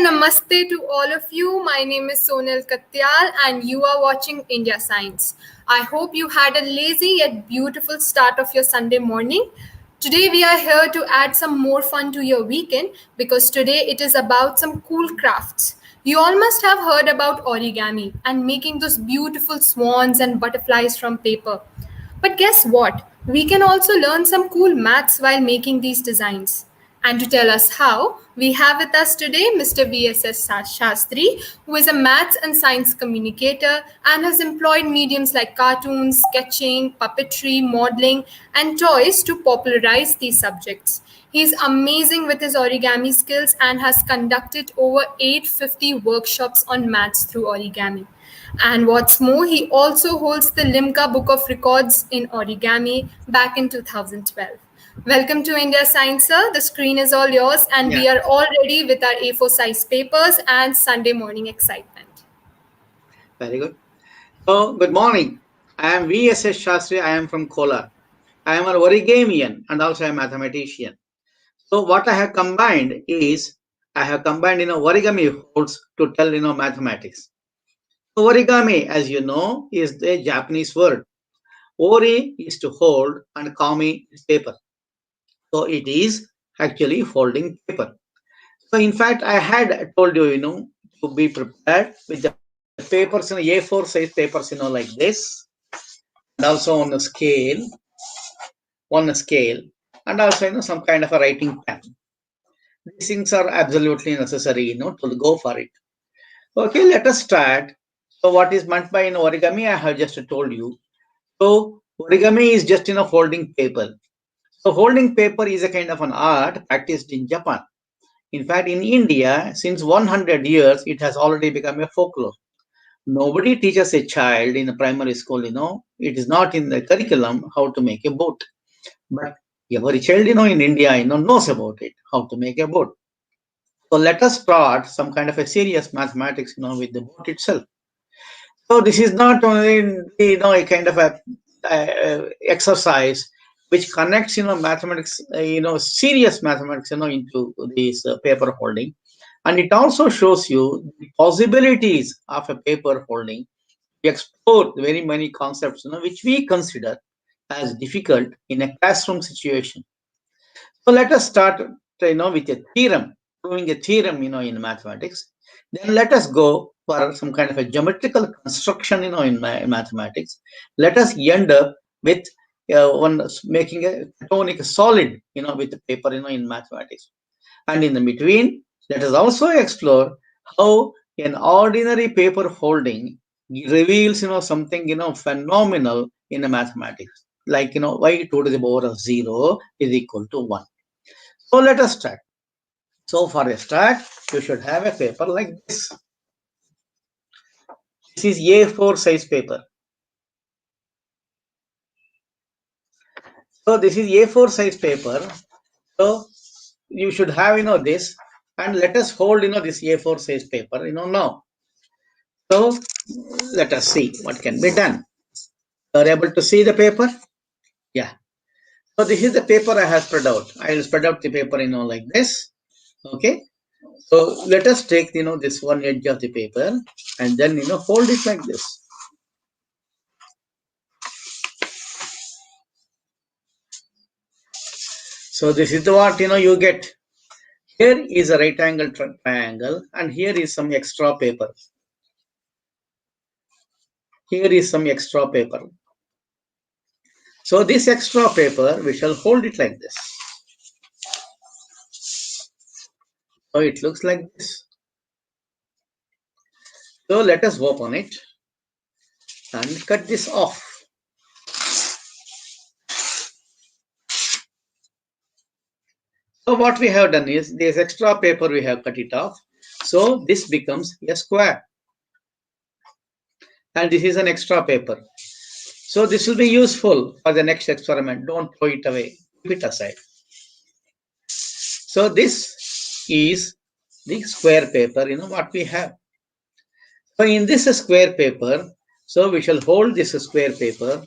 Namaste to all of you. My name is Sonal Katyal and you are watching India Science. I hope you had a lazy yet beautiful start of your Sunday morning. Today we are here to add some more fun to your weekend because today it is about some cool crafts. You all must have heard about origami and making those beautiful swans and butterflies from paper. But guess what? We can also learn some cool maths while making these designs. And to tell us how, we have with us today Mr. VSS Sastry, who is a maths and science communicator and has employed mediums like cartoons, sketching, puppetry, modeling, and toys to popularize these subjects. He's amazing with his origami skills and has conducted over 850 workshops on maths through origami. And what's more, he also holds the Limca Book of Records in origami back in 2012. Welcome to India Science, sir. The screen is all yours, and Yeah, we are all ready with our A4 size papers and Sunday morning excitement. very good. So, good morning. I am VSS Sastry. I am from Kolar. I am an origamian and also a mathematician. So, what I have combined is I have combined origami holds to tell mathematics. So, origami, as you know, is the Japanese word. Ori is to hold and kami is paper. So, it is actually holding paper. So, in fact, I had told you, to be prepared with the papers in A4 size papers, like this, and also on a scale, and also, some kind of a writing pen. These things are absolutely necessary, to go for it. Okay, let us start. So, what is meant by origami? I have just told you. So, origami is just, holding paper. So, holding paper is a kind of an art practiced in Japan. In fact, in India, since 100 years, it has already become a folklore. Nobody teaches a child in a primary school, it is not in the curriculum how to make a boat. But every child, in India, knows about it, how to make a boat. So let us start some kind of a serious mathematics, with the boat itself. So this is not only, a kind of a exercise which connects, mathematics, serious mathematics, into this paper holding. And it also shows you the possibilities of a paper holding. We explore very many concepts, which we consider as difficult in a classroom situation. So let us start, with a theorem, proving a theorem, in mathematics. Then let us go for some kind of a geometrical construction, in mathematics. Let us end up with one making a platonic solid, with the paper, in mathematics. And in the between, let us also explore how an ordinary paper holding reveals, something, phenomenal in a mathematics. Like, y 2 to the power of 0 is equal to 1. So let us start. So for a start, you should have a paper like this. This is A4 size paper. So this is A4 size paper. So you should have, this. And let us hold, this A4 size paper, now. So let us see what can be done. You are able to see the paper? Yeah. So this is the paper I have spread out. I will spread out the paper, like this. Okay. So let us take, this one edge of the paper and then, fold it like this. So this is the what, you get. Here is a right angle triangle and here is some extra paper. Here is some extra paper. So this extra paper, we shall hold it like this. So it looks like this. So let us open it and cut this off. So what we have done is this extra paper we have cut it off. So this becomes a square. And this is an extra paper. So this will be useful for the next experiment. Don't throw it away. Keep it aside. So this is the square paper, what we have. So in this square paper, so we shall hold this square paper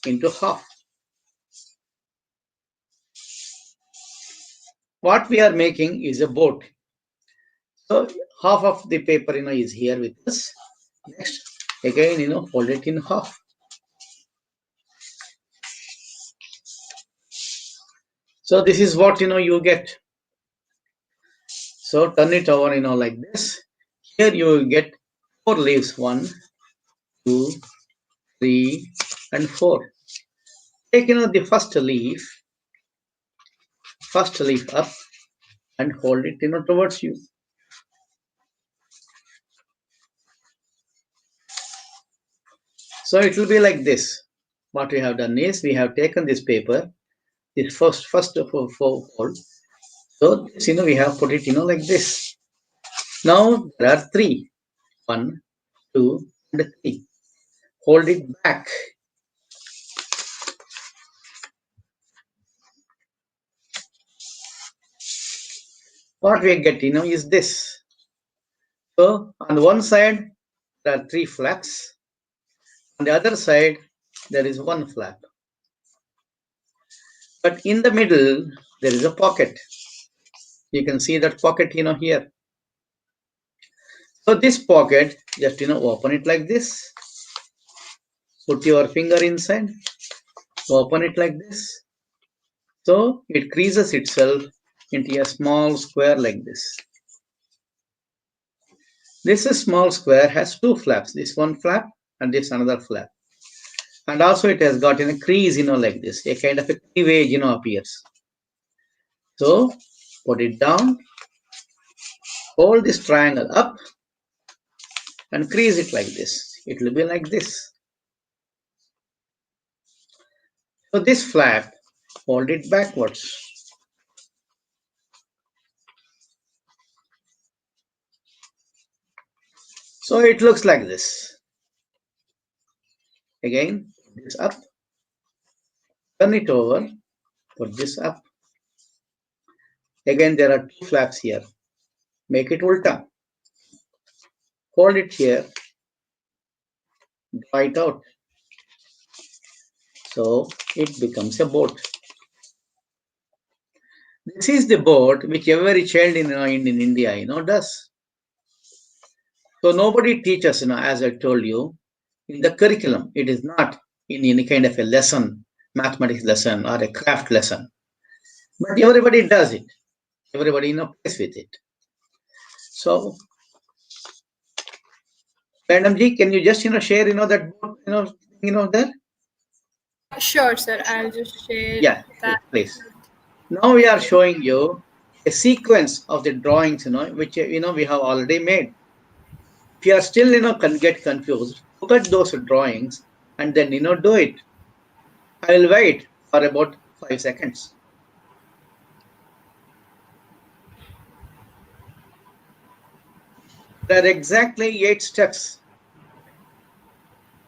into half. What we are making is a boat. So half of the paper, is here with us. Next, again, fold it in half. So this is what, you get. So turn it over, like this. Here you will get 4 leaves, 1, 2, 3, and 4. Take, the first leaf up and hold it, towards you. So it will be like this. What we have done is we have taken this paper, this first of all fold. So this, we have put it, like this. Now there are 3. 1, 2, and 3. Hold it back. What we get, is this. So on one side, there are 3 flaps. On the other side, there is 1 flap. But in the middle, there is a pocket. You can see that pocket, here. So this pocket, just, open it like this. Put your finger inside. Open it like this. So it creases itself into a small square like this. This small square has 2 flaps. This one flap and this another flap. And also it has got a crease, like this. A kind of a cleavage, appears. So put it down. Hold this triangle up and crease it like this. It will be like this. So this flap, hold it backwards. So it looks like this. Again, put this up. Turn it over. Put this up. Again, there are 2 flaps here. Make it ulta. Hold it here. Draw it out. So it becomes a boat. This is the boat which every child in India, does. So nobody teaches, as I told you, in the curriculum. It is not in any kind of a lesson, mathematics lesson or a craft lesson. But everybody does it. Everybody, plays with it. So, Madam Ji, can you just, share, that boat, there? Sure, sir. I'll just share Yeah, that. please. Now we are showing you a sequence of the drawings, which, we have already made. If you are still, can get confused, look at those drawings and then, do it. I will wait for about 5 seconds. There are exactly 8 steps.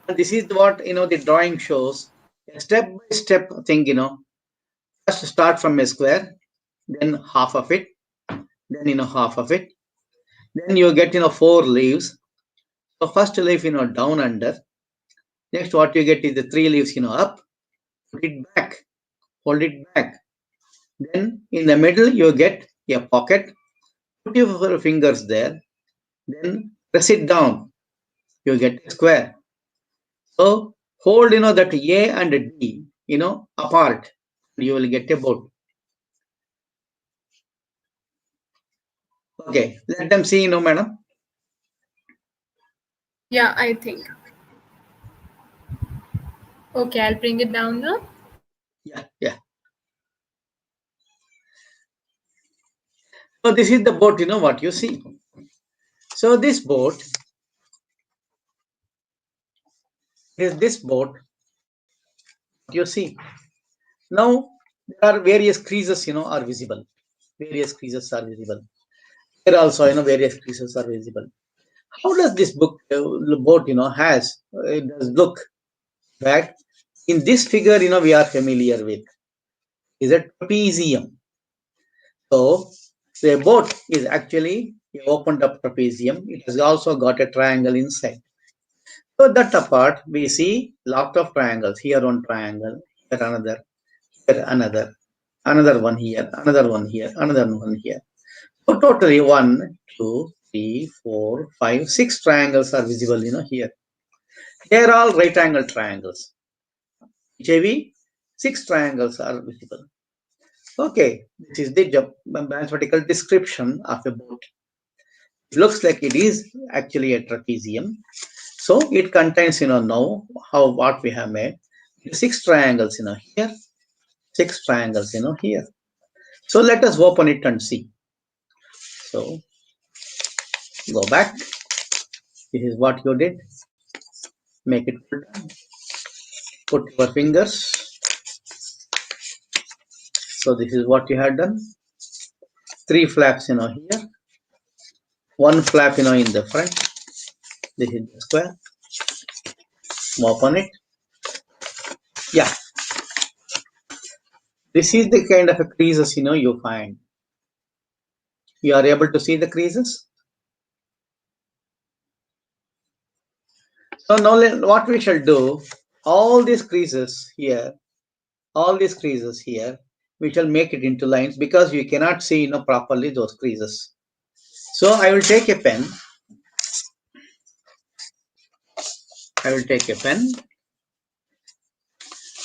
And this is what, the drawing shows. A step-by-step thing, First start from a square, then half of it, then, half of it. Then you get, 4 leaves. So first leaf, down under. Next, what you get is the 3 leaves, up. Put it back. Hold it back. Then in the middle, you get a pocket. Put your fingers there. Then press it down. You get a square. So hold, that A and D, apart. You will get a boat. Okay, let them see, madam. Yeah, I think. Okay, I'll bring it down now. Yeah. So this is the boat, what you see. So this boat is this boat, you see. Now there are various creases, are visible. Various creases are visible. Here also, various creases are visible. How does this boat, has, it does look? In fact, in this figure, we are familiar with, is a trapezium. So the boat is actually opened up trapezium. It has also got a triangle inside. So that apart, we see lot of triangles. Here one triangle, here another, here another one here, another one here, another one here. So totally 1, 2, 3, 4, 5, 6 triangles are visible, here. They are all right angle triangles. JV, 6 triangles are visible. Okay, this is the mathematical description of a boat. It looks like it is actually a trapezium. So it contains, now what we have made. 6 triangles, here. 6 triangles, here. So let us open it and see. So go back. This is what you did. Make it full time. Put your fingers. So this is what you had done. 3 flaps, here. 1 flap, in the front. This is the square. Open it. Yeah. This is the kind of a creases, you find. You are able to see the creases. So now what we shall do, all these creases here, we shall make it into lines because we cannot see, properly those creases. So I will take a pen.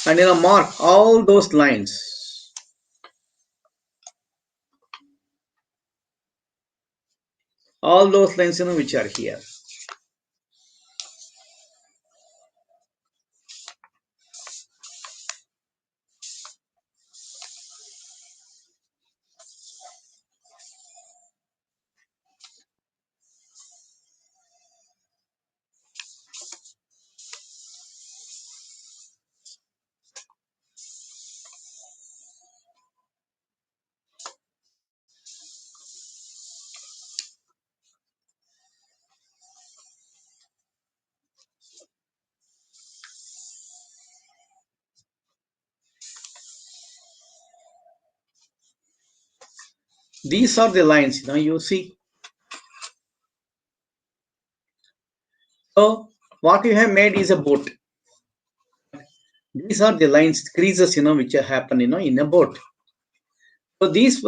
And mark all those lines. All those lines, which are here. These are the lines, you see. So what you have made is a boat. These are the lines, creases, which happen, in a boat. So these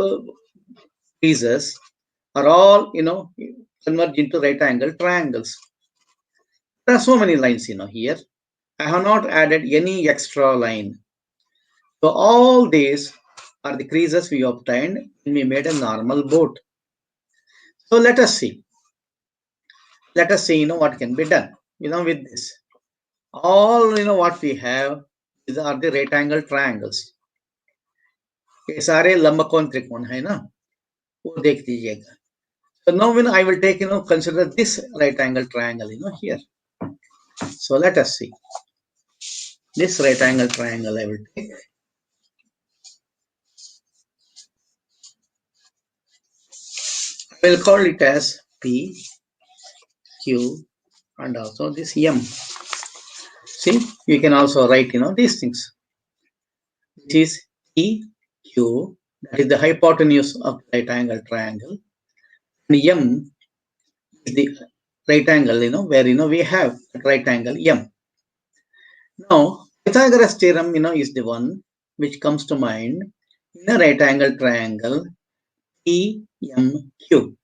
creases are all, converge into right angle triangles. There are so many lines, here. I have not added any extra line. So all these are the creases we obtained when we made a normal boat. So let us see. What can be done, with this. All, what we have are the right angle triangles. ये सारे लंबकोण त्रिकोण है ना, वो देख लीजिएगा. So now when I will take, consider this right angle triangle, here. So let us see. This right angle triangle I will take. I will call it as P, Q, and also this M. See, you can also write, these things. This is E, Q, that is the hypotenuse of right angle triangle. And M is the right angle, where, we have right angle M. Now, Pythagoras theorem, is the one which comes to mind in a right angle triangle PMQ,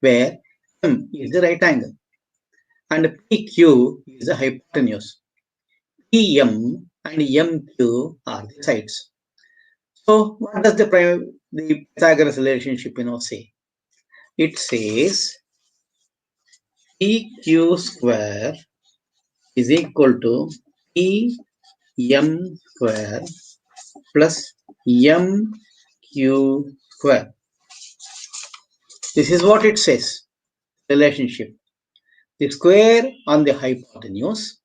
where M is the right angle and PQ is the hypotenuse. PM and MQ are the sides. So, what does the Pythagoras relationship, say? It says PQ square is equal to PM square plus MQ square. This is what it says, relationship. The square on the hypotenuse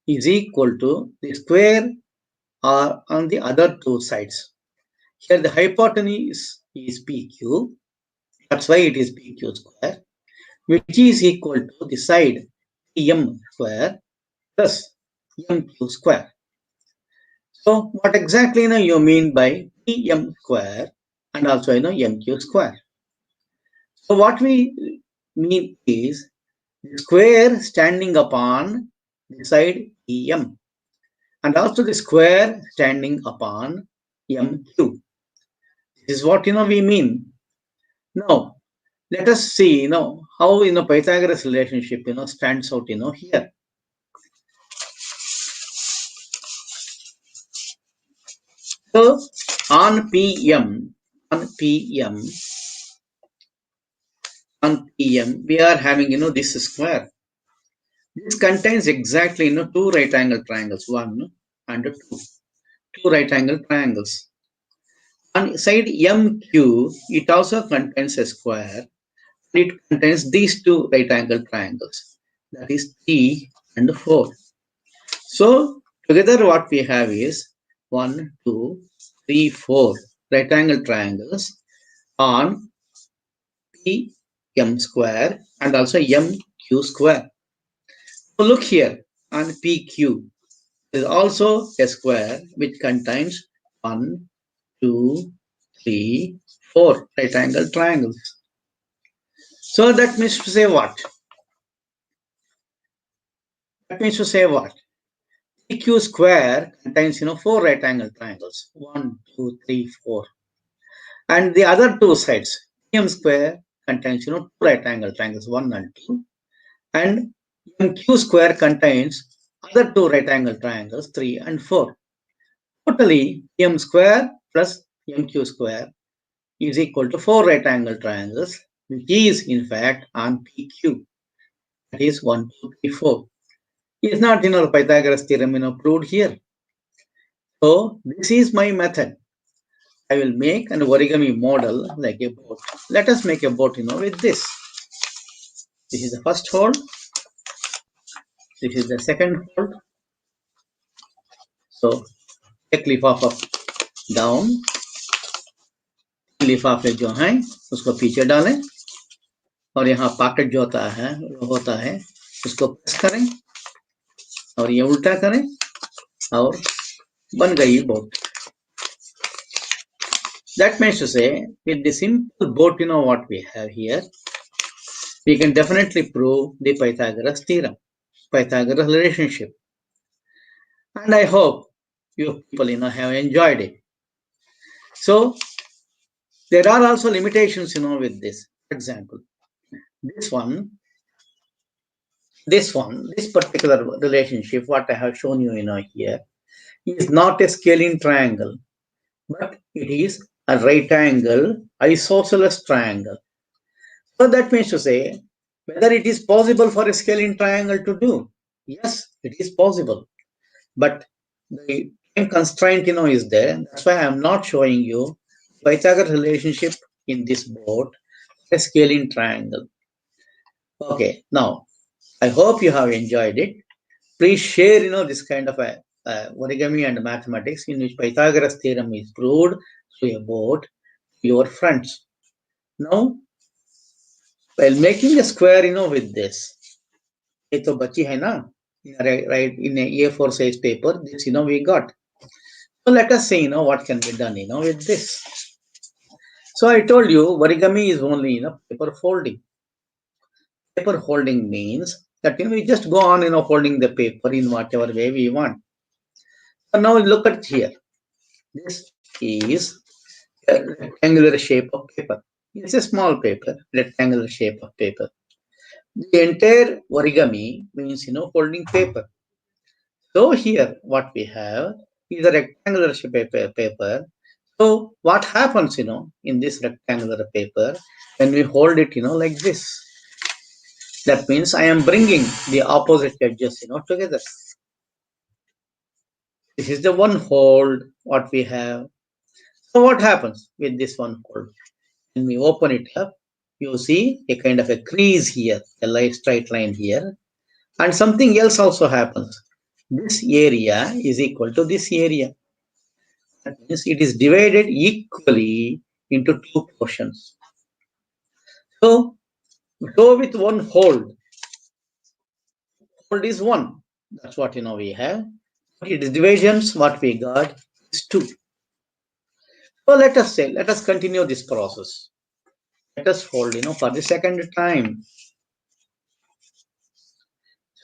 is equal to the square on the other two sides. Here the hypotenuse is PQ, that's why it is PQ square, which is equal to the side PM square plus MQ square. So what exactly you mean by PM square and also MQ square? So what we mean is the square standing upon the side EM and also the square standing upon MQ. This is what we mean. Now, let us see, how, Pythagoras relationship, stands out, here. So, on PM, on PM, on PM, we are having, this square. This contains exactly, two right angle triangles, one and two. Two right angle triangles. On side MQ, it also contains a square. It contains these two right angle triangles. That is 3 and 4. So together what we have is 1, 2, 3, 4 right angle triangles on PM square and also MQ square. So look here on PQ. There is also a square which contains 1, 2, 3, 4 right angle triangles. So that means to say what? That means to say what? PQ square contains, 4 right angle triangles. 1, 2, 3, 4. And the other two sides, PM square contains, 2 right angle triangles, 1 and 2. And MQ square contains other 2 right angle triangles, 3 and 4. Totally, PM square plus MQ square is equal to 4 right angle triangles, which is in fact on PQ. That is 1, 2, 3, 4. Is not, the Pythagoras theorem, proved here. So this is my method. I will make an origami model like a boat. Let us make a boat, with this. This is the first hold. This is the second hold. So एक लिफाफा down, लिफाफे जो हैं उसको पीछे डालें और यहाँ पॉकेट जो होता है उसको प्रेस करें और ये उल्टा करें और बन गई boat. That means to say, with the simple boat, what we have here, we can definitely prove the Pythagoras theorem, Pythagoras relationship. And I hope you people, have enjoyed it. So there are also limitations, with this. For example, this particular relationship, what I have shown you, here, is not a scaling triangle, but it is a right angle isosceles triangle. So that means to say, whether it is possible for a scaling triangle to do. Yes, it is possible. But the time constraint, is there. That's why I'm not showing you Pythagoras relationship in this board, a scaling triangle. Okay, now I hope you have enjoyed it. Please share, this kind of a origami and mathematics in which Pythagoras theorem is proved through a board to your friends. Now, while making a square, with this, ये तो बची है ना, right, in a A4 size paper, this, we got. So let us see, what can be done, with this. So I told you, origami is only, paper folding. Paper holding means that, we just go on, holding the paper in whatever way we want. So now look at here. This is a rectangular shape of paper. It's a small paper, rectangular shape of paper. The entire origami means, holding paper. So here what we have is a rectangular shape paper. So what happens, in this rectangular paper when we hold it, like this? That means I am bringing the opposite edges, together. This is the one hold what we have. So what happens with this one hold? When we open it up, you see a kind of a crease here, a straight line here. And something else also happens. This area is equal to this area. That means it is divided equally into two portions. So go with one hold. Hold is 1. That's what we have. Its divisions, what we got is 2. So let us continue this process. Let us hold, for the second time.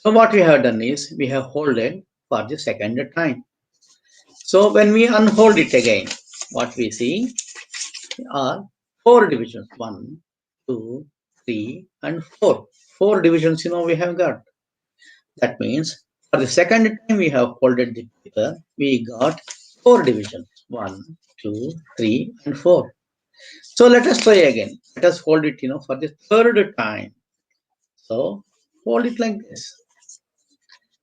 So what we have done is we have holded for the second time. So when we unhold it again, what we see are 4 divisions. 1, 2, 3, and 4. 4 divisions, we have got. That means for the second time we have folded the paper, we got 4 divisions. 1, 2, 3, and 4. So let us try again. Let us fold it, for the third time. So fold it like this.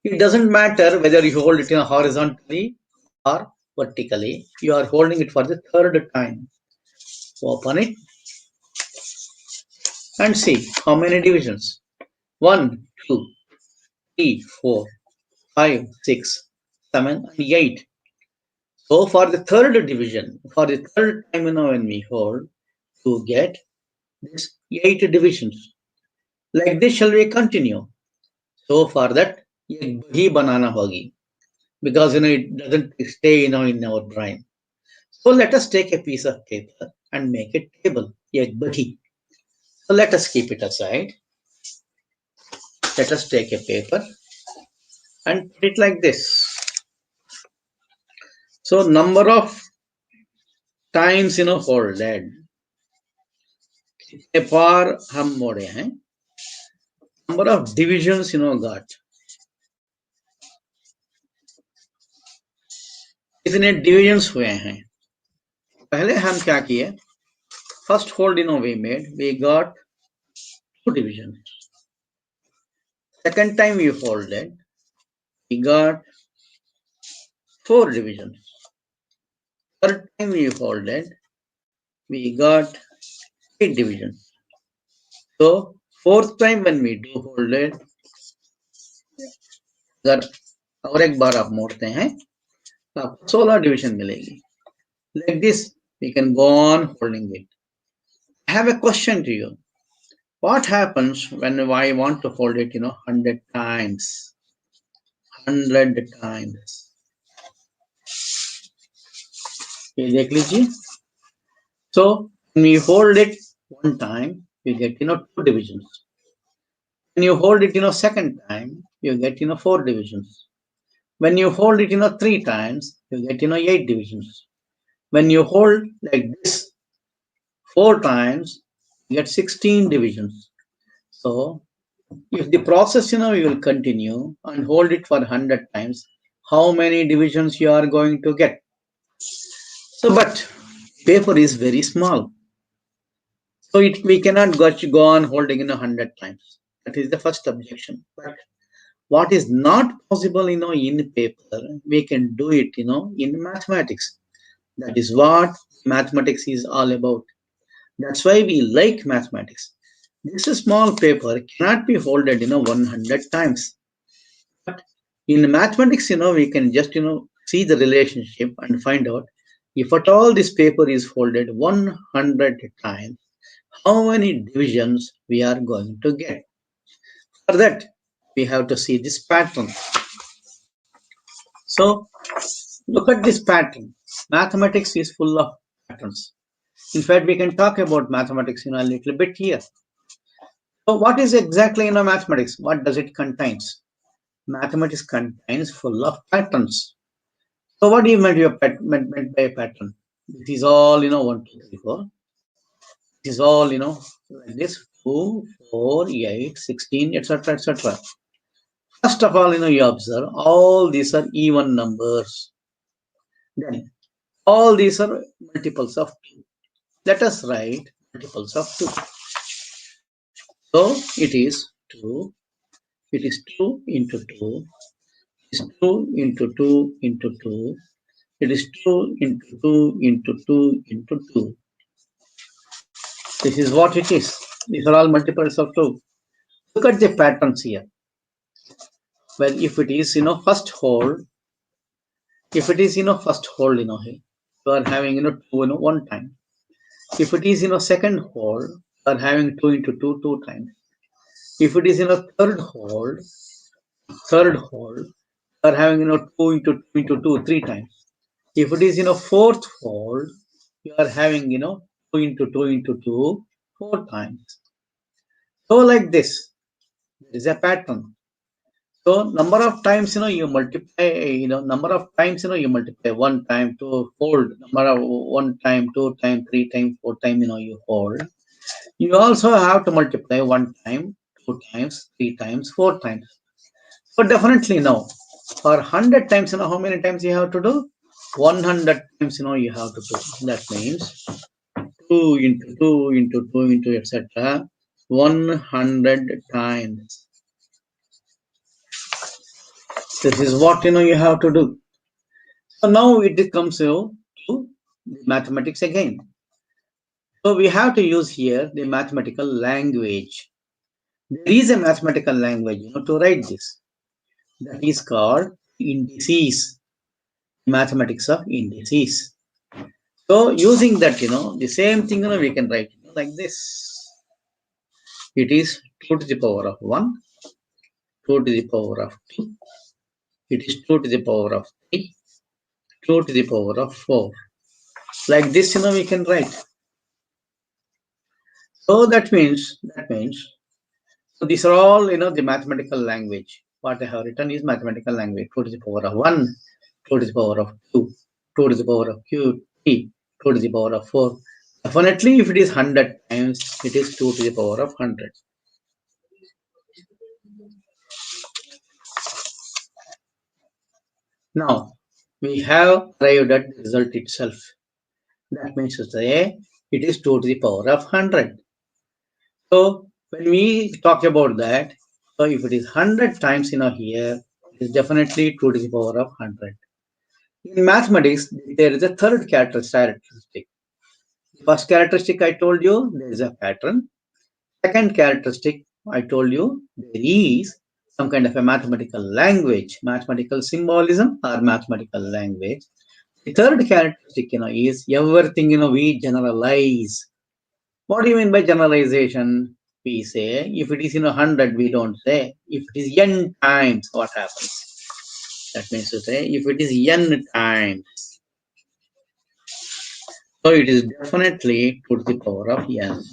It doesn't matter whether you hold it horizontally or vertically. You are holding it for the third time. Open it and see how many divisions. 1, 2, 3, 4, 5, 6, 7, and 8. So for the third division, for the third time when we hold, to get this 8 divisions. Like this shall we continue. So for that, एक बही बनाना होगी. Because it doesn't stay in our brain. So let us take a piece of paper and make a table. एक बही. So let us keep it aside. Let us take a paper and put it like this. So number of times folded. कितने बार हम मोड़े हैं. Number of divisions got. कितने divisions हुए हैं. पहले हम क्या किए. First fold we made, we got 2 divisions. Second time we folded, we got 4 divisions. Third time we folded, we got 8 divisions. So fourth time when we do folded, अगर और एक बार आप मोड़ते हैं तो आपको 16 division मिलेगी. Like this, we can go on holding it. I have a question to you. What happens when I want to hold it, 100 times? 100 times. ये देख लीजिए. So when you hold it one time, you get 2 divisions. When you hold it second time, you get 4 divisions. When you hold it 3 times, you get 8 divisions. When you hold like this 4 times, you get 16 divisions. So if the process you will continue and hold it for 100 times, how many divisions you are going to get? So but paper is very small. So we cannot go on holding 100 times. That is the first objection. But what is not possible, in paper, we can do it, in mathematics. That is what mathematics is all about. That's why we like mathematics. This small paper cannot be folded, 100 times. But in mathematics, we can just, see the relationship and find out if at all this paper is folded 100 times, how many divisions we are going to get. For that, we have to see this pattern. So, look at this pattern. Mathematics is full of patterns. In fact, we can talk about mathematics a little bit here. So, what is exactly mathematics? What does it contains? Mathematics contains full of patterns. So, what do you meant by a pattern? It is all 1, 2, 3, 4. It is all like this 2, 4, 8, 16, etc., etc. First of all, you observe all these are even numbers. Then all these are multiples of 2. Let us write multiples of 2. So it is 2. It is 2 into 2. It is 2 into 2 into 2. It is 2 into 2 into 2 into 2. This is what it is. These are all multiples of 2. Look at the patterns here. Well, if it is, first hold, if it is, first hold, here, you are having, 2, one time. If it is, second hold, you are having 2 into 2, 2 times. If it is, third hold, you are having, 2 into 2 into 2, 3 times. If it is, fourth hold, you are having, 2 into 2 into 2, 4 times. So like this, there is a pattern. So number of times you multiply, number of times you multiply 1 time, 2 hold, number of 1 time, 2 time, 3 time, 4 time you hold. You also have to multiply 1 time, 2 times, 3 times, 4 times. So definitely no. For 100 times, how many times you have to do? 100 times, you have to do. That means 2 into 2 into 2 into etc. 100 times. This is what you have to do. So now it comes to mathematics again. So we have to use here the mathematical language. There is a mathematical language, to write this. That is called indices. Mathematics of indices. So using that, the same thing, we can write like this. It is 2 to the power of 1, 2 to the power of 2. It is 2 to the power of 3, 2 to the power of 4. Like this, we can write. So that means, so these are all, the mathematical language. What I have written is mathematical language. 2 to the power of 1, 2 to the power of 2, 2 to the power of 3, 2 to the power of 4. Definitely, if it is 100 times, it is 2 to the power of 100. Now, we have arrived at the result itself. That means to say, it is 2 to the power of 100. So, when we talk about that, so if it is 100 times, here, it is definitely 2 to the power of 100. In mathematics, there is a third characteristic. First characteristic I told you, there is a pattern. Second characteristic I told you, there is some kind of a mathematical language, mathematical symbolism or mathematical language. The third characteristic, is everything, we generalize. What do you mean by generalization? We say, if it is, 100, we don't say. If it is n times, what happens? That means to say, if it is n times, so it is definitely to the power of n.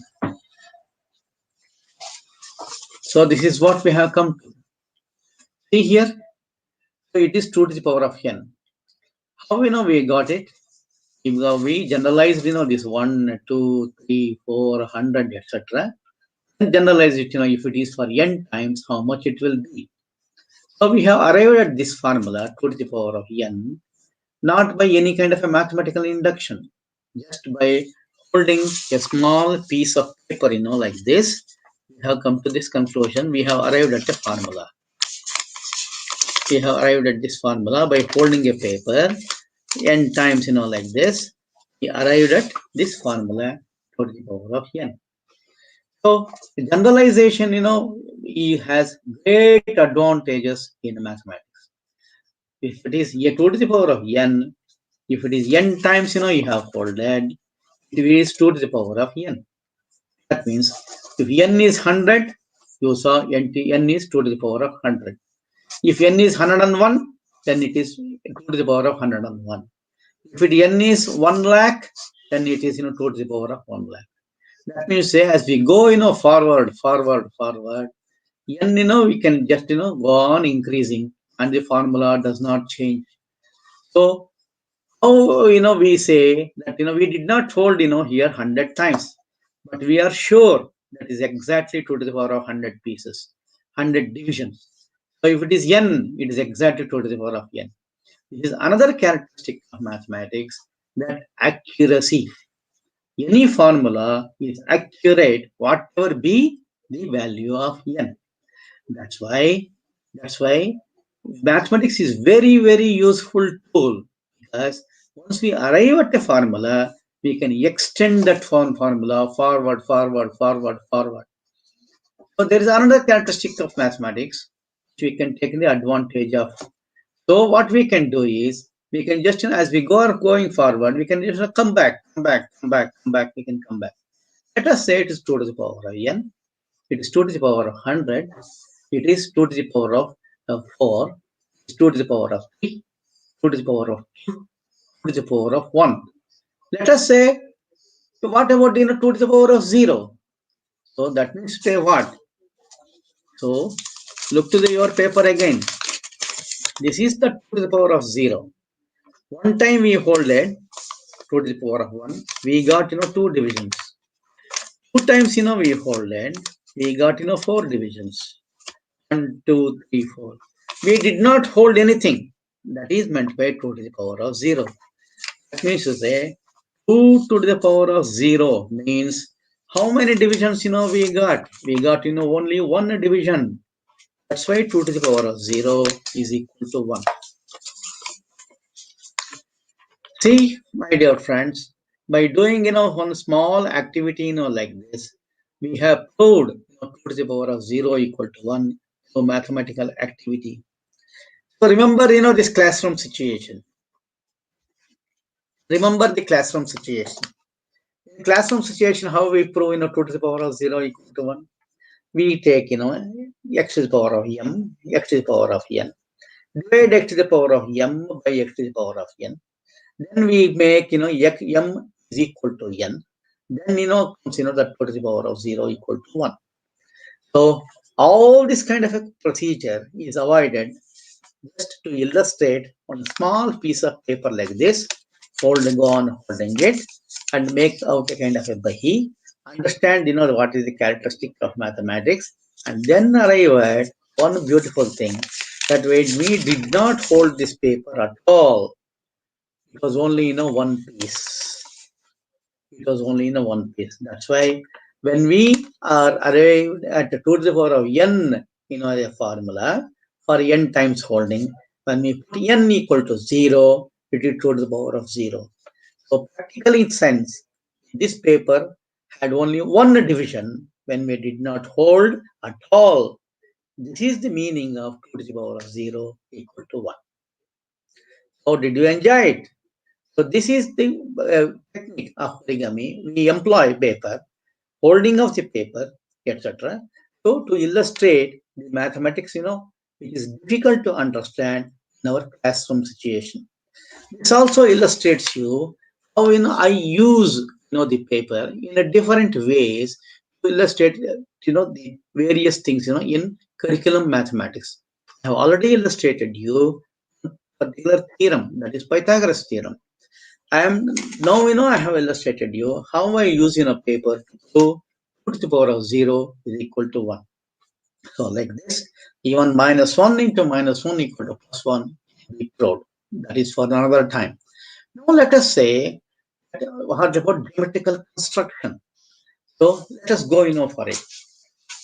So this is what we have come to. See here, so it is 2 to the power of n. How we got it? We generalized, this 1, 2, 3, 4, 100, etc. Generalize it, if it is for n times, how much it will be. So we have arrived at this formula, 2 to the power of n, not by any kind of a mathematical induction, just by holding a small piece of paper, like this. We have come to this conclusion. We have arrived at a formula. We have arrived at this formula by holding a paper n times, like this. We arrived at this formula to the power of n. So generalization, it has great advantages in mathematics. If it is a 2 to the power of n, if it is n times, you have folded, it is 2 to the power of n. That means if n is 100, you saw n is 2 to the power of 100. If n is 101, then it is 2 to the power of 101. If it n is 1 lakh, then it is 2 to the power of 1 lakh. That means say as we go forward, n we can just go on increasing and the formula does not change. So how we say that we did not fold here 100 times, but we are sure that is exactly 2 to the power of 100 pieces, 100 divisions. So if it is n, it is exactly 2 to the power of n. This is another characteristic of mathematics, that accuracy. Any formula is accurate, whatever be the value of n. That's why mathematics is very, very useful tool, because once we arrive at a formula, we can extend that formula forward. So there is another characteristic of mathematics which we can take the advantage of. So what we can do is, we can just, as we going forward, we can just come back, we can come back. Let us say it is 2 to the power of n, it is 2 to the power of 100, it is 2 to the power of 4, it is 2 to the power of 3, 2 to the power of 2, 2 to the power of 1. Let us say, what about 2 to the power of 0? So that means say what? So look to your paper again. This is the 2 to the power of 0. One time we hold it 2 to the power of 1, we got 2 divisions. 2 times, we hold it. We got, 4 divisions. 1, 2, 3, 4. We did not hold anything. That is meant by 2 to the power of 0. That means to say 2 to the power of 0 means how many divisions, we got? We got, only one division. That's why 2 to the power of 0 is equal to 1. See, my dear friends, by doing, one small activity, like this, we have proved 2 to the power of 0 equal to 1 through mathematical activity. So remember, this classroom situation. Remember the classroom situation. In classroom situation, how we prove, 2 to the power of 0 equal to 1? We take, x to the power of m, x to the power of n. Divide x to the power of m by x to the power of n. Then we make, m is equal to n. Then, comes, that 2 to the power of 0 equal to 1. So all this kind of a procedure is avoided just to illustrate on a small piece of paper like this, go on holding it and make out a kind of a bahi, understand, what is the characteristic of mathematics, and then arrive at one beautiful thing that when we did not hold this paper at all, it was only, one piece. It was only in a one piece. That's why when we are arrived at the 2 to the power of n, a formula for n times holding, when we put n equal to 0, it is 2 to the power of 0. So practically in sense, this paper had only one division when we did not hold at all. This is the meaning of 2 to the power of 0 equal to 1. So did you enjoy it? So this is the technique of origami. We employ paper, holding of the paper, etc. So to illustrate the mathematics, which is difficult to understand in our classroom situation. This also illustrates you how I use the paper in a different ways to illustrate the various things in curriculum mathematics. I have already illustrated you a particular theorem, that is Pythagoras theorem. I am now, I have illustrated you how I use paper to put the power of 0 is equal to 1. So like this, even -1 into -1 equal to +1 we proved. That is for another time. Now let us say what about geometrical construction. So let us go for it.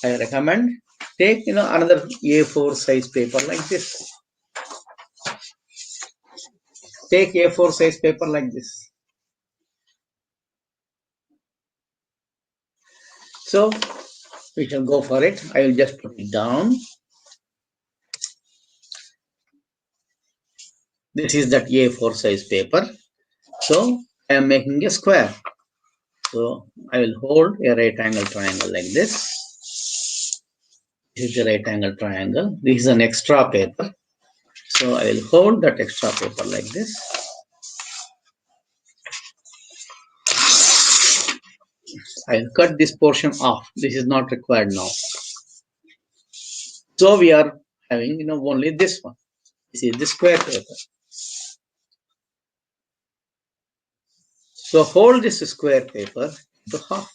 I recommend take another A4 size paper like this. Take A4 size paper like this. So we shall go for it. I will just put it down. This is that A4 size paper. So I am making a square. So I will hold a right angle triangle like this. This is the right angle triangle. This is an extra paper. So I will hold that extra paper like this. I will cut this portion off. This is not required now. So we are having only this one. This is the square paper. So hold this square paper into half.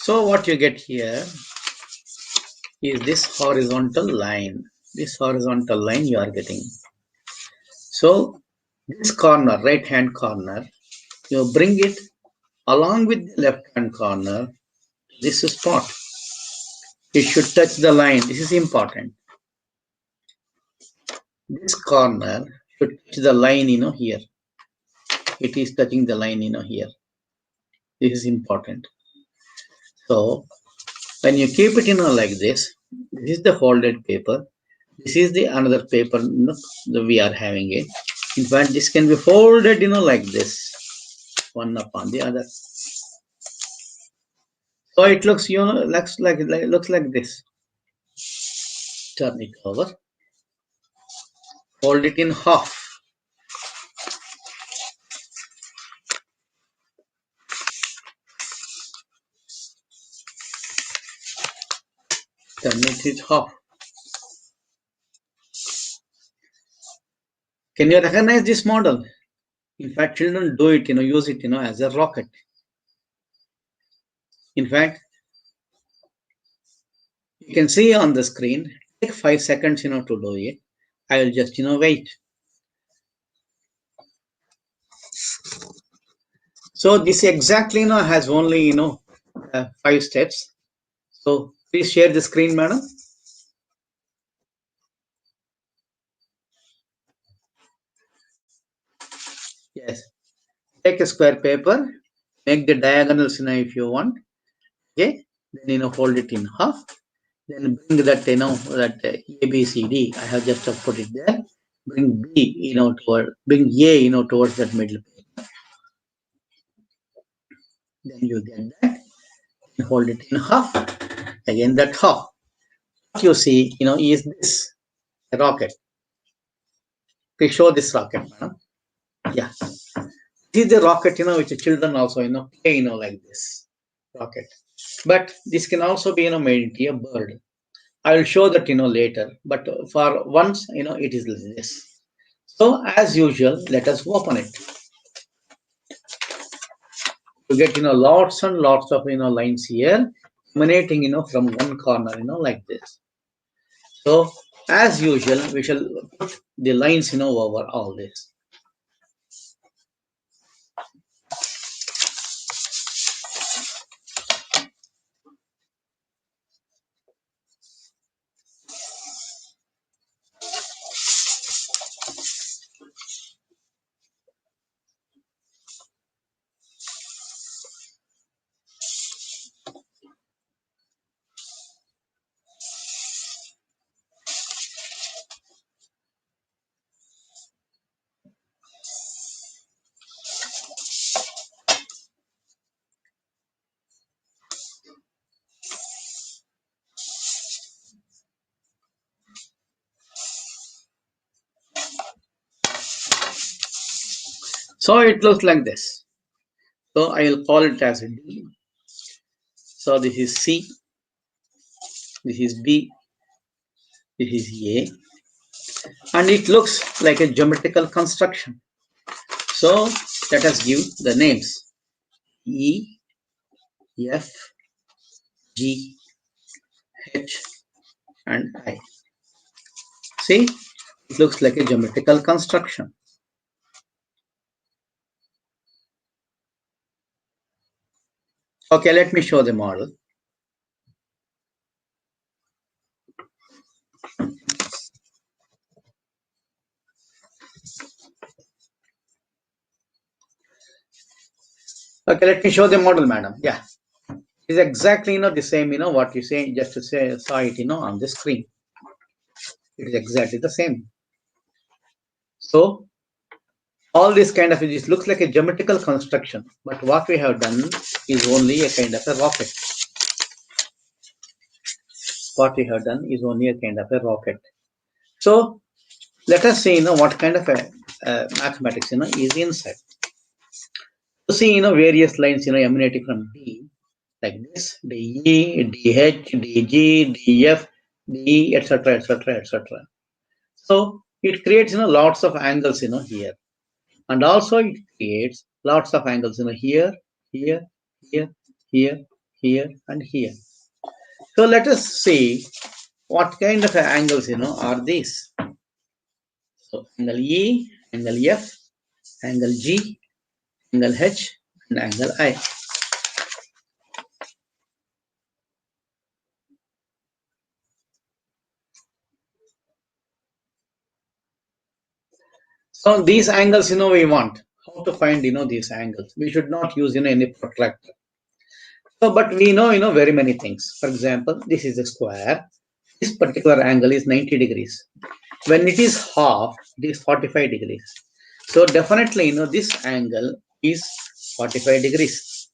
So what you get here is this horizontal line. This horizontal line you are getting. So this corner, right hand corner, you bring it along with the left hand corner to this spot. It should touch the line. This is important. This corner should touch the line, here. It is touching the line, here. This is important. So when you keep it, like this is the folded paper. This is the another paper, that we are having it. In fact, this can be folded, like this, one upon the other. So it looks, looks like this. Turn it over. Fold it in half. Turn it in half. Can you recognize this model? In fact, children do it, use it, as a rocket. In fact, you can see on the screen, take 5 seconds, to do it. I will just, wait. So this exactly, has only, 5 steps. So please share the screen, madam. Yes. Take a square paper, make the diagonals, if you want. Okay. Then, fold it in half. Then bring that, that A, B, C, D. I have just put it there. Bring B, bring A, towards that middle paper. Then you get that. And hold it in half. Again, that half. What you see, is this a rocket. Please show this rocket, madam. Yeah. This is the rocket, which the children also, play, like this rocket. But this can also be, made into a bird. I will show that, later. But for once, it is like this. So as usual, let us open it. You get, lots and lots of, lines here emanating, from one corner, like this. So as usual, we shall put the lines, over all this. So it looks like this. So I will call it as a D. So this is C, this is B, this is A, and it looks like a geometrical construction. So let us give the names E, F, G, H, and I. See, it looks like a geometrical construction. Okay, let me show the model. Okay, let me show the model, madam. Yeah, it's exactly the same. What you say, just to say, saw it on the screen. It is exactly the same. So all this kind of it looks like a geometrical construction, but what we have done is only a kind of a rocket. What we have done is only a kind of a rocket. So let us see, what kind of a mathematics, is inside. You see, various lines, emanating from D, like this, DE, DH, DG, DF, DE, etc., etc., etc. So it creates, lots of angles, here, and also it creates lots of angles, here, here, here, here, here, and here. So let us see what kind of angles, are these. So angle E, angle F, angle G, angle H, and angle I. So these angles, we want. How to find, these angles? We should not use, any protractor. So, but we know, very many things. For example, this is a square. This particular angle is 90 degrees. When it is half, it is 45 degrees. So definitely, this angle is 45 degrees.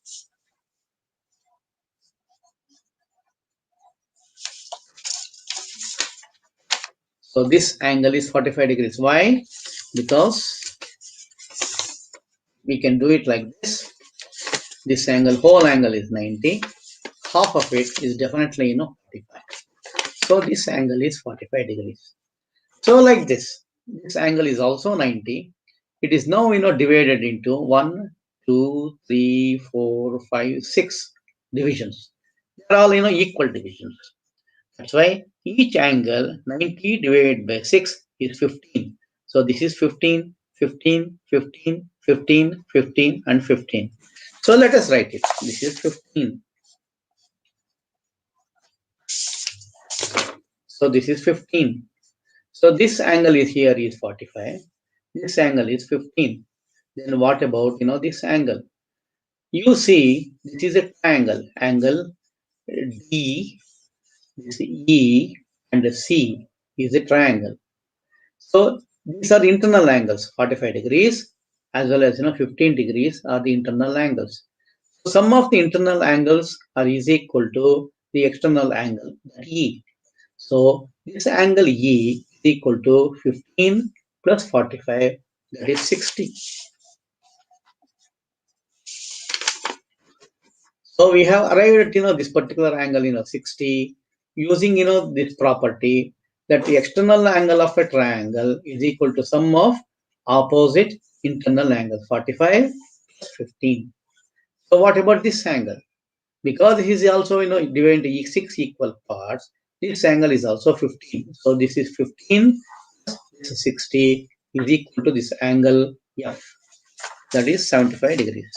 So this angle is 45 degrees. Why? Because we can do it like this. This angle, whole angle is 90. Half of it is definitely, 45. So this angle is 45 degrees. So like this angle is also 90. It is now divided into 1, 2, 3, 4, 5, 6 divisions. They are all equal divisions. That's why each angle 90 divided by 6 is 15. So this is 15, 15, 15, 15, 15, and 15. So let us write it. This is 15. So this is 15. So this angle is here is 45. This angle is 15. Then what about this angle? You see this is a triangle. Angle D, this E, and C is a triangle. So these are internal angles, 45 degrees as well as 15 degrees are the internal angles. So sum of the internal angles are is equal to the external angle, that E. So this angle E is equal to 15 plus 45, that is 60. So we have arrived at this particular angle 60 using this property that the external angle of a triangle is equal to sum of opposite internal angles 45 plus 15. So what about this angle? Because this is also divided into 6 equal parts, this angle is also 15. So this is 15 plus this is 60 is equal to this angle F, that is 75 degrees.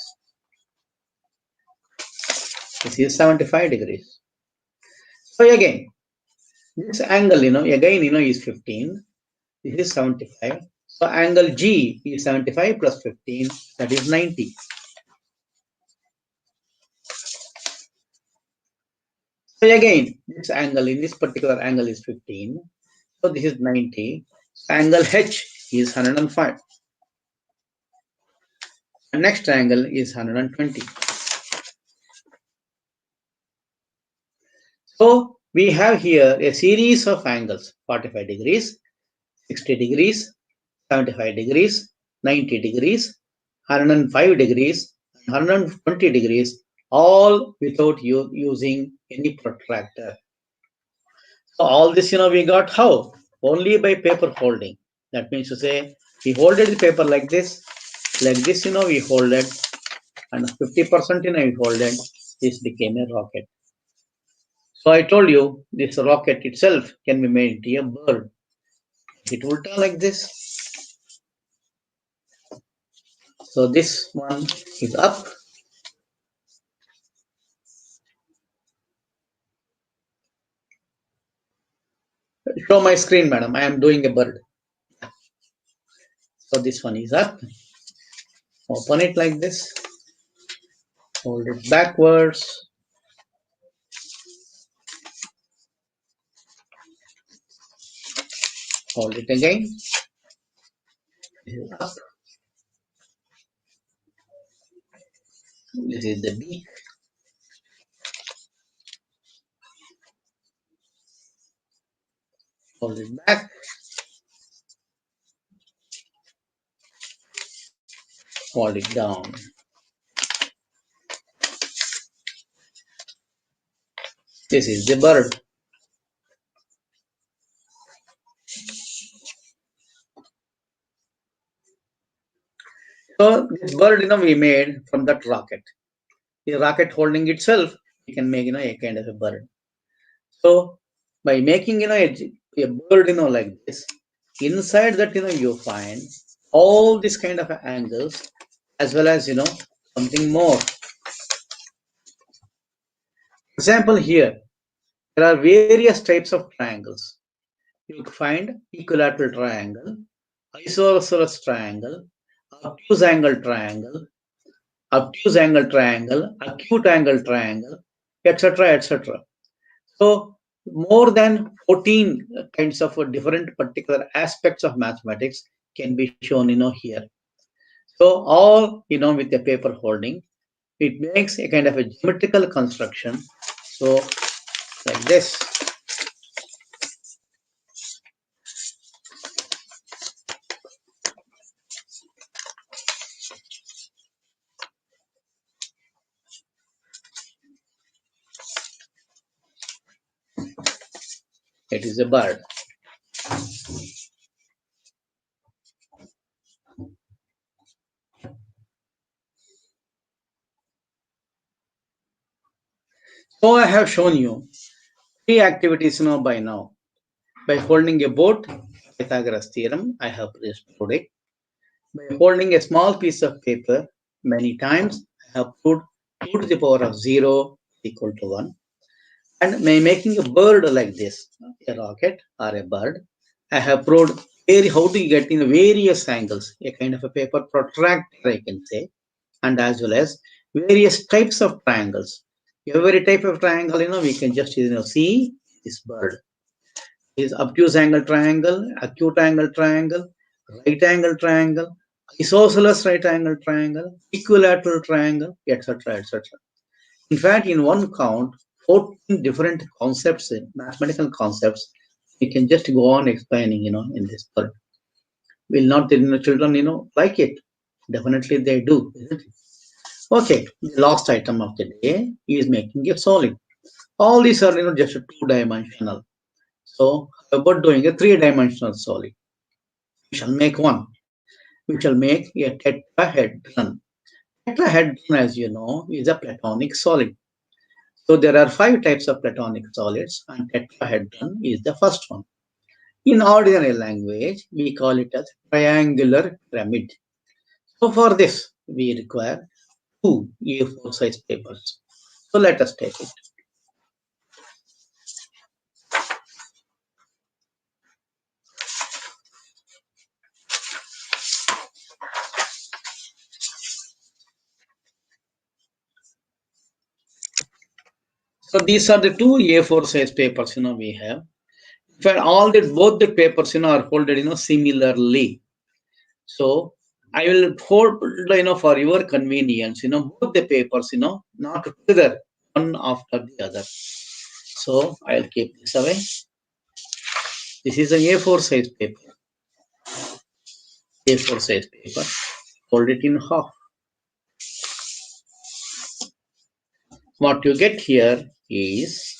This is 75 degrees. So again, this angle, again, is 15. This is 75. So angle G is 75 plus 15, that is 90. So again, this angle in this particular angle is 15. So this is 90. So angle H is 105. And next angle is 120. So we have here a series of angles, 45 degrees, 60 degrees, 75 degrees, 90 degrees, 105 degrees, 120 degrees, all without using any protractor. So all this, we got how? Only by paper folding. That means to say, we folded the paper like this, we folded, and 50%, we folded, this became a rocket. So I told you, this rocket itself can be made into a bird. It will turn like this. So this one is up. Show my screen, madam. I am doing a bird. So this one is up. Open it like this. Hold it backwards. Hold it again. This is up. This is the beak. Hold it back. Hold it down. This is the bird. So this bird, we made from that rocket. The rocket holding itself, we can make, a kind of a bird. So by making, a bird, like this, inside that, you find all these kind of angles as well as, something more. Example here, there are various types of triangles. You find equilateral triangle, isosceles triangle, obtuse angle triangle, acute angle triangle, etc., etc. So more than 14 kinds of different particular aspects of mathematics can be shown, here. So all, with the paper holding, it makes a kind of a geometrical construction. So like this. It is a bird. So I have shown you three activities by now. By holding a boat, Pythagoras theorem, I have proved it. By holding a small piece of paper many times, I have proved 2 to the power of 0 equal to 1. And by making a bird like this, a rocket or a bird, I have proved how to get in various angles, a kind of a paper protractor, I can say, and as well as various types of triangles. Every type of triangle, we can just see this bird. Is obtuse angle triangle, acute angle triangle, right angle triangle, isosceles right angle triangle, equilateral triangle, etc., etc. In fact, in one count, 14 different concepts, mathematical concepts, we can just go on explaining, in this part. Will not the children, like it? Definitely they do, isn't it? Okay, the last item of the day is making a solid. All these are, just two-dimensional. So, how about doing a three-dimensional solid? We shall make one. We shall make a tetrahedron. Tetrahedron, as you know, is a platonic solid. So there are 5 types of platonic solids, and tetrahedron is the first one. In ordinary language, we call it as triangular pyramid. So for this, we require 2 A4 size papers. So let us take it. So these are the 2 A4 size papers, we have. In fact, both the papers, are folded, similarly. So I will hold, for your convenience, both the papers, not together, one after the other. So I'll keep this away. This is an A4 size paper. A4 size paper. Fold it in half. What you get here is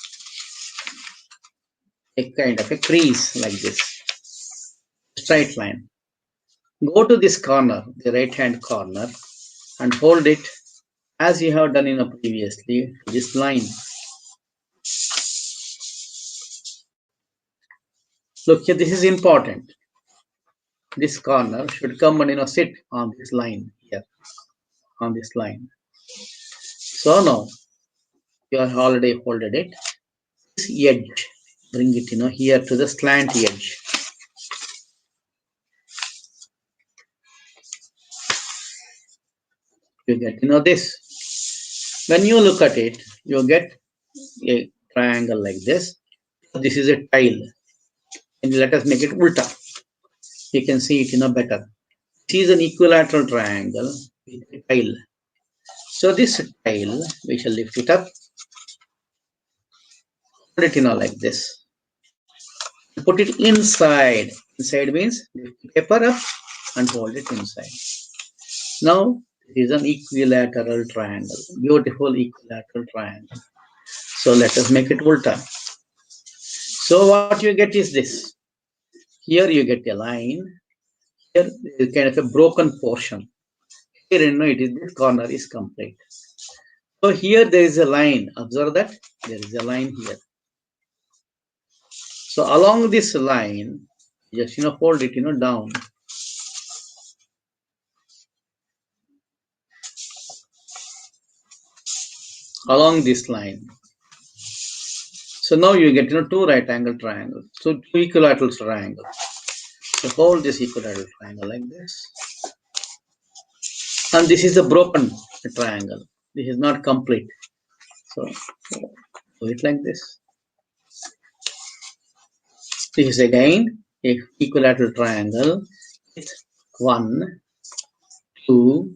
a kind of a crease like this. Straight line. Go to this corner, the right hand corner, and hold it as you have done previously, this line. Look here, this is important. This corner should come and sit on this line here, on this line. So now you have already folded it. This edge, bring it here to the slant edge. You get this. When you look at it, you get a triangle like this. This is a tile, and let us make it ulta. You can see it better. This is an equilateral triangle with a tile. So this tile, we shall lift it up, put it like this. Put it inside. Inside means lift the paper up and hold it inside. Now it is an equilateral triangle. Beautiful equilateral triangle. So let us make it ulta. So what you get is this. Here you get a line. Here is kind of a broken portion. Here this corner is complete. So here there is a line. Observe that there is a line here. So along this line, just fold it down. Along this line. So now you get 2 right angle triangles. So 2 equilateral triangles. So hold this equilateral triangle like this. And this is a broken triangle. This is not complete. So do it like this. This is again a equilateral triangle with 1, 2,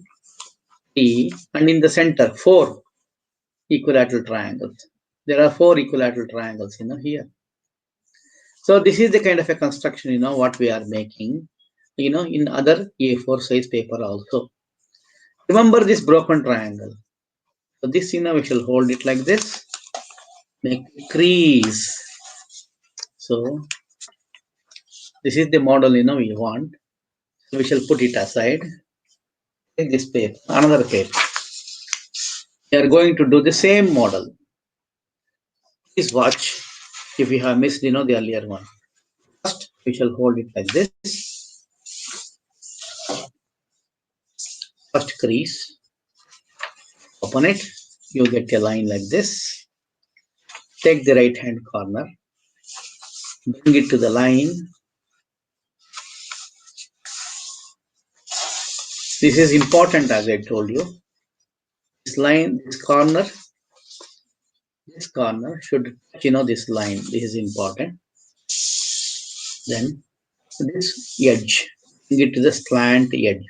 3, and in the center 4 equilateral triangles. There are 4 equilateral triangles here. So this is the kind of a construction what we are making in other A4 size paper also. Remember this broken triangle. So this we shall hold it like this, make a crease. So this is the model we want. So we shall put it aside. Take this paper, another paper. We are going to do the same model. Please watch if you have missed, the earlier one. First, we shall hold it like this. First crease, open it. You get a line like this. Take the right hand corner, bring it to the line. This is important, as I told you. This line, this corner should touch, this line. This is important. Then this edge, bring it to the slant edge.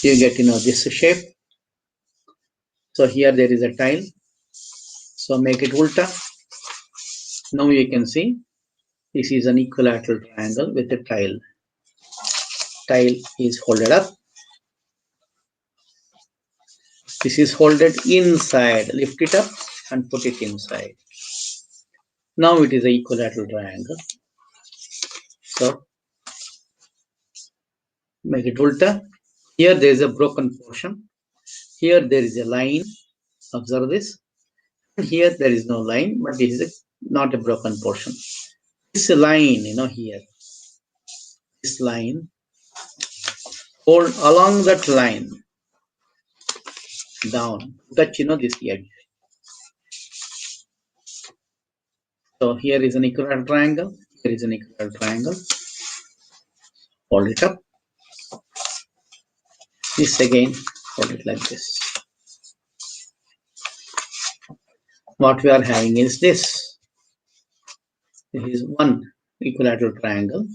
You get, this shape. So here there is a tile. So make it ulta. Now you can see this is an equilateral triangle with a tile. Tile is folded up. This is folded inside. Lift it up and put it inside. Now it is an equilateral triangle. So make it ulta. Here there is a broken portion. Here there is a line. Observe this. Here there is no line, but this is not a broken portion. This line, here. This line. Hold along that line. Down. Touch, this edge. So here is an equilateral triangle. Here is an equilateral triangle. Hold it up. This again, hold it like this. What we are having is this. This is one equilateral triangle.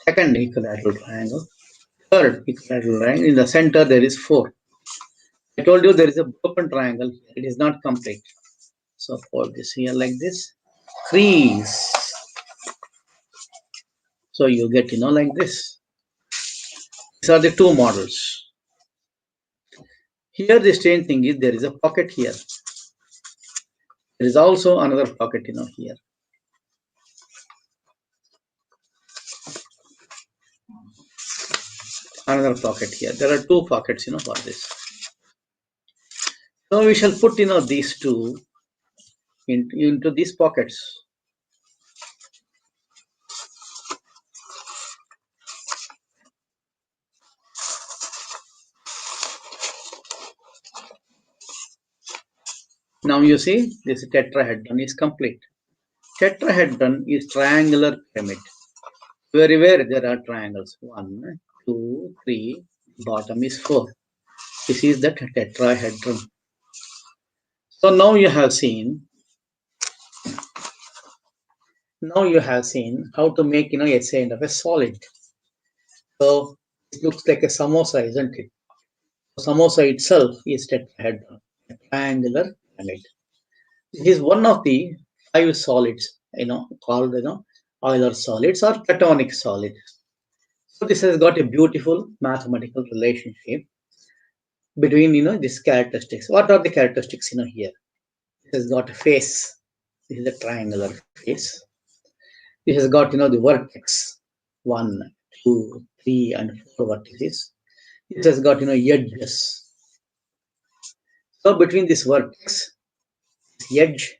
Second equilateral triangle. Third equilateral triangle. In the center there is 4. I told you there is a broken triangle here. It is not complete. So fold this here like this. Crease. So you get, like this. These are the two models. Here the strange thing is there is a pocket here. There is also another pocket, here. Another pocket here. There are two pockets, for this. So we shall put, these two into these pockets. Now you see this tetrahedron is complete. Tetrahedron is triangular pyramid. Everywhere there are triangles. 1, 2, 3, bottom is 4. This is the tetrahedron. So now you have seen how to make, a kind of a solid. So it looks like a samosa, isn't it? Samosa itself is tetrahedron, a triangular pyramid. This is one of the 5 solids, called, Euler solids or platonic solids. So this has got a beautiful mathematical relationship between, these characteristics. What are the characteristics, here? It has got a face. This is a triangular face. This has got, the vertex. 1, 2, 3, and 4 vertices. This has got, edges. So between this vertex, this edge,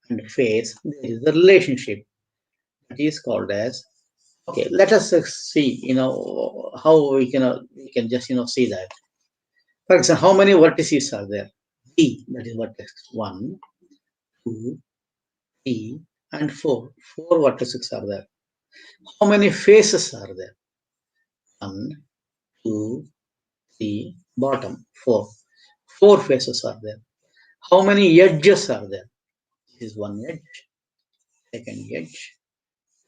and face, there is a relationship that is called as. Okay, let us see, how we can just, see that. For example, how many vertices are there? B, that is vertex 1, 2, 3, and 4. 4 vertices are there. How many faces are there? 1, 2, 3, bottom 4. 4 faces are there. How many edges are there? This is one edge, second edge,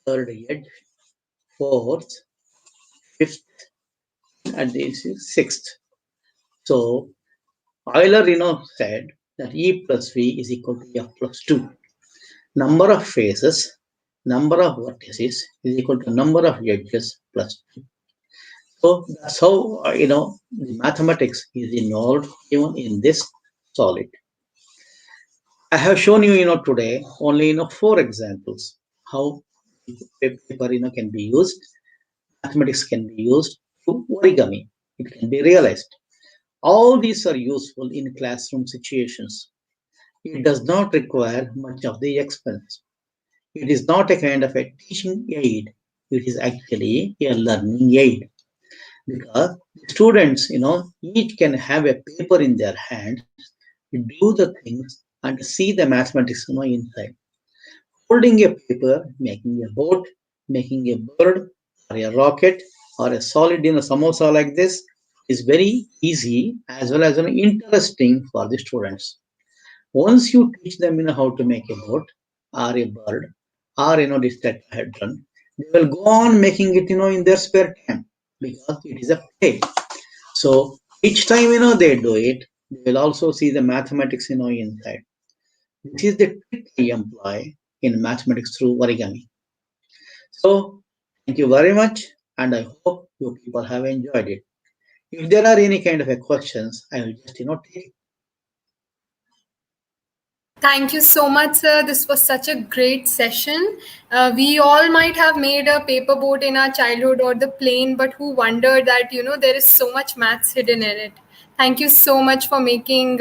third edge, fourth, fifth, and this is sixth. So Euler, said that E plus V is equal to F plus 2. Number of faces, number of vertices is equal to number of edges plus 2. So that's how, the mathematics is involved even in this solid. I have shown you, today only, 4 examples how paper, can be used, mathematics can be used to origami. it can be realized. All these are useful in classroom situations. It does not require much of the expense. It is not a kind of a teaching aid. It is actually a learning aid because students, each can have a paper in their hands, do the things, and see the mathematics, inside. Holding a paper, making a boat, making a bird, or a rocket, or a solid, samosa like this is very easy as well as interesting for the students. Once you teach them how to make a boat or a bird or this tetrahedron, they will go on making it in their spare time because it is a play. So each time they do it, they will also see the mathematics inside. This is the trick I employ in mathematics through origami. So thank you very much, and I hope you people have enjoyed it. If there are any kind of a questions, I will just take. Thank you so much, sir. This was such a great session. We all might have made a paper boat in our childhood or the plane, but who wondered that there is so much maths hidden in it. Thank you so much for making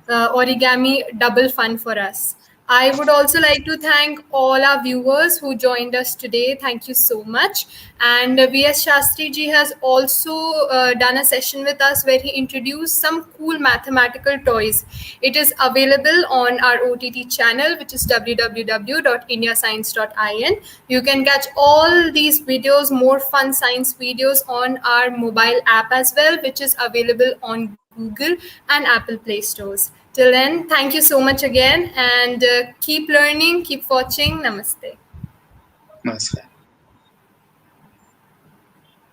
origami double fun for us. I would also like to thank all our viewers who joined us today. Thank you so much. And VS Shastri ji has also done a session with us where he introduced some cool mathematical toys. It is available on our OTT channel, which is www.indiascience.in. You can catch all these videos, more fun science videos, on our mobile app as well, which is available on Google and Apple Play stores. Till then, thank you so much again, and keep learning, keep watching. Namaste. Namaskar.